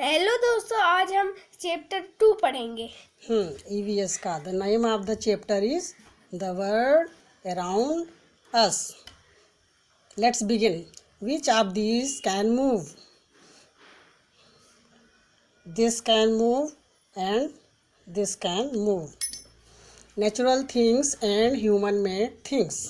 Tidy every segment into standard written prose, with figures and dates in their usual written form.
Hello दोस्तों, आज हम चैप्टर 2 पढ़ेंगे। EVS का the name of the chapter is the world around us. Let's begin. Which of these can move? This can move and this can move. Natural things and human-made things.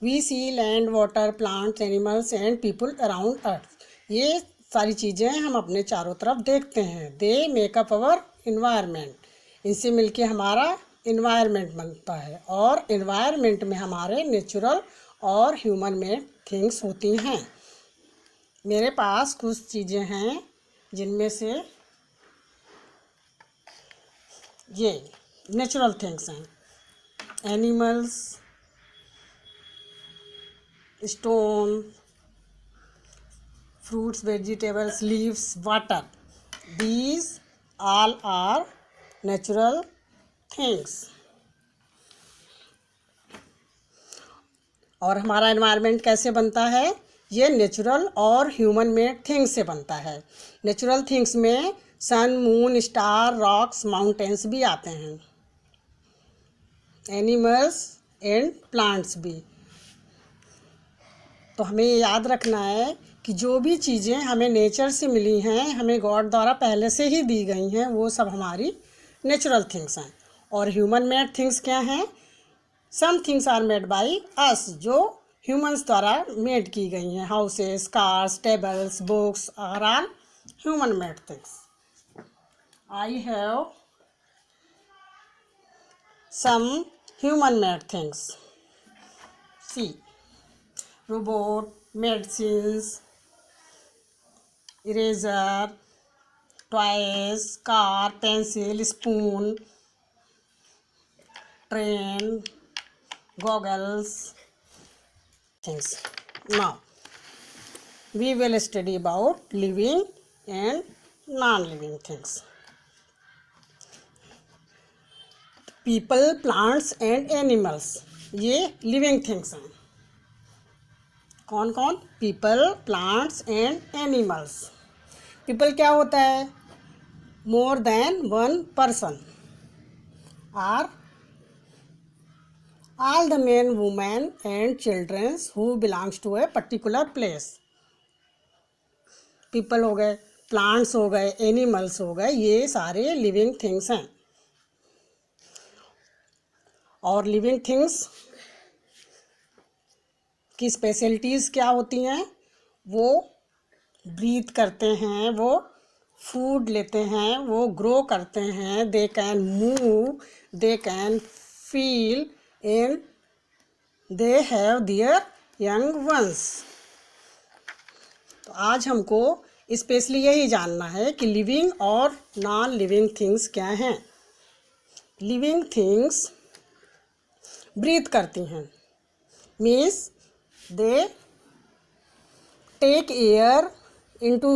We see land, water, plants, animals and people around us. ये सारी चीज़ें हम अपने चारों तरफ देखते हैं. They make up our environment. इनसे मिलके हमारा environment बनता है और environment में हमारे नेचुरल और ह्यूमन मेड थिंग्स होती हैं. मेरे पास कुछ चीज़ें हैं जिनमें से ये नेचुरल थिंग्स हैं. Animals, stone, fruits, vegetables, leaves, water. These all are natural things. और हमारा एनवायरनमेंट कैसे बनता है? ये नेचुरल और ह्यूमन मेड थिंग्स से बनता है. नेचुरल थिंग्स में सन, मून, स्टार, रॉक्स, माउंटेन्स भी आते हैं. एनिमल्स एंड प्लांट्स भी. तो हमें ये याद रखना है कि जो भी चीज़ें हमें नेचर से मिली हैं, हमें गॉड द्वारा पहले से ही दी गई हैं, वो सब हमारी नेचुरल थिंग्स हैं. और ह्यूमन मेड थिंग्स क्या हैं? Some things are made by us, जो ह्यूमंस द्वारा मेड की गई हैं. Houses, cars, tables, books are all human made things. I have some human made things. See robot, medicines, eraser, toys, car, pencil, spoon, train, goggles, things. Now we will study about living and non-living things. People, plants and animals, ये living things हैं. कौन कौन? People, plants and animals. People क्या होता है? More than one person. Are all the men, women and childrens who belongs to a particular place. People हो गए, plants हो गए, एनिमल्स हो गए, ये सारे लिविंग थिंग्स हैं. और लिविंग थिंग्स की स्पेशलिटीज़ क्या होती हैं? वो ब्रीथ करते हैं, वो फूड लेते हैं, वो ग्रो करते हैं. They can move, they can feel and they have their young ones. तो आज हमको स्पेशली यही जानना है कि लिविंग और नॉन लिविंग थिंग्स क्या हैं. लिविंग थिंग्स ब्रीथ करती हैं, means they take air into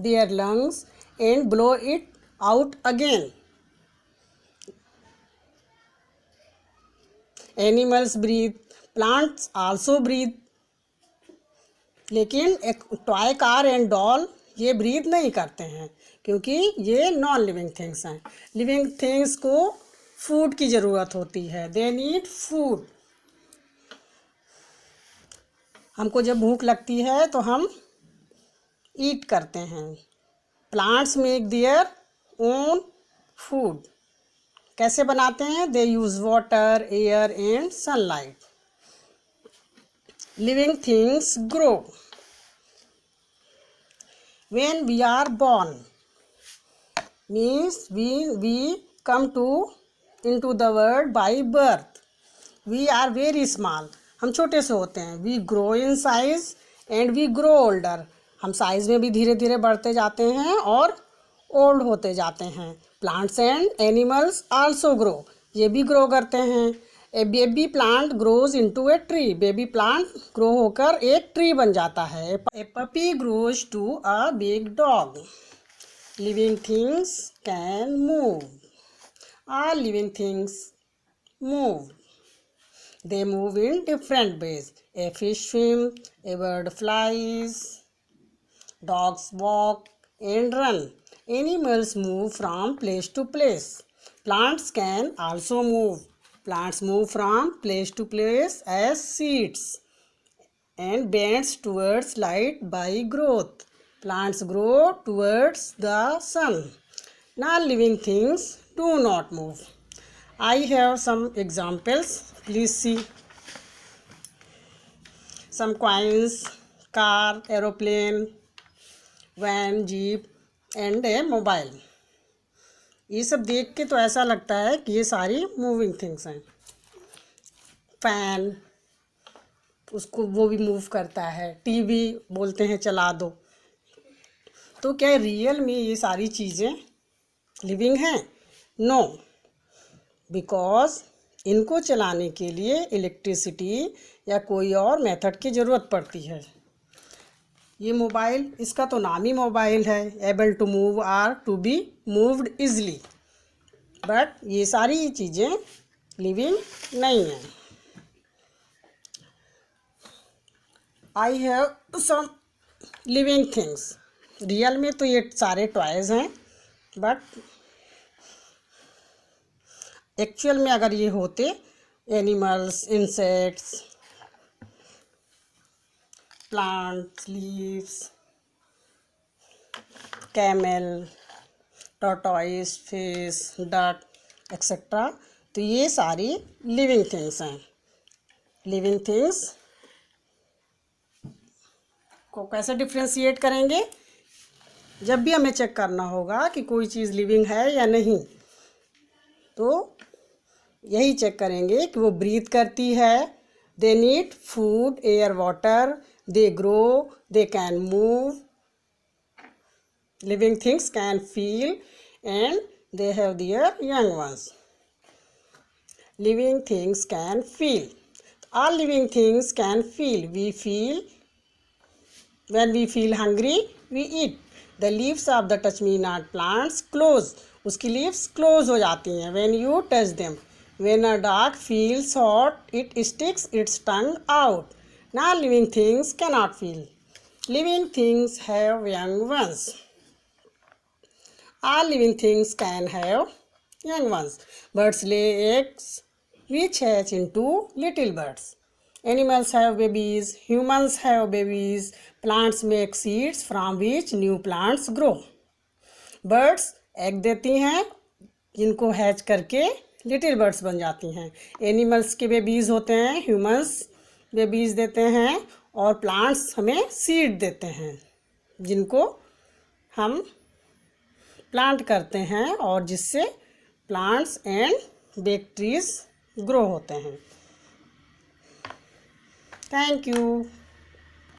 their lungs and blow it out again. Animals breathe, plants also breathe. लेकिन एक टॉय कार एंड डॉल ये ब्रीथ नहीं करते हैं, क्योंकि ये नॉन लिविंग थिंग्स हैं. लिविंग थिंग्स को फूड की ज़रूरत होती है. They need food. हमको जब भूख लगती है तो हम ईट करते हैं. Plants make their own food. कैसे बनाते हैं? They use water, air and sunlight. Living things grow. When we are born, means we come to into the world by birth. We are very small. हम छोटे से होते हैं. We grow in size and we grow older. हम size में भी धीरे धीरे बढ़ते जाते हैं और ओल्ड होते जाते हैं. Plants and animals also grow. ये भी ग्रो करते हैं. A baby plant grows into a tree. Baby plant grow होकर एक ट्री बन जाता है. A puppy grows to a big dog. Living things can move. All living things move. They move in different ways. A fish swim, a bird flies, dogs walk and run. Animals move from place to place. Plants can also move. Plants move from place to place as seeds and bends towards light by growth. Plants grow towards the sun. Non-living things do not move. I have some examples. Please see. Some coins, car, aeroplane, van, jeep and a mobile. ये सब देख के तो ऐसा लगता है कि ये सारी मूविंग थिंग्स हैं. फैन, उसको वो भी मूव करता है. टीवी बोलते हैं चला दो. तो क्या रियल में ये सारी चीज़ें लिविंग हैं? नो, बिकॉज इनको चलाने के लिए इलेक्ट्रिसिटी या कोई और मेथड की ज़रूरत पड़ती है. ये मोबाइल, इसका तो नाम ही मोबाइल है, able to move or to be moved easily. But ये सारी चीज़ें लिविंग नहीं हैं. I have some living things. Real में तो ये सारे टॉयज़ हैं, बट एक्चुअल में अगर ये होते animals, insects, plants, leaves, camel, tortoise, fish, duck etcetera, तो ये सारी लिविंग थिंग्स हैं. लिविंग थिंग्स को कैसे डिफ्रेंशिएट करेंगे? जब भी हमें चेक करना होगा कि कोई चीज़ लिविंग है या नहीं, तो यही चेक करेंगे कि वो ब्रीथ करती है, they need food, air, water, they grow, they can move, living things can feel, and they have their young ones. Living things can feel. All living things can feel. We feel when we feel hungry, we eat. The leaves of the touch me not plants close. उसकी leaves close हो जाती हैं when you touch them. When a dog feels hot, it sticks its tongue out. Non-living things cannot feel. Living things have young ones. All living things can have young ones. Birds lay eggs which hatch into little birds. Animals have babies. Humans have babies. Plants make seeds from which new plants grow. Birds egg देती हैं, जिनको hatch करके little birds बन जाती हैं. Animals के babies होते हैं, ह्यूमंस बेबीज़ देते हैं, और प्लांट्स हमें सीड देते हैं, जिनको हम प्लांट करते हैं और जिससे plants and big trees grow होते हैं. Thank you.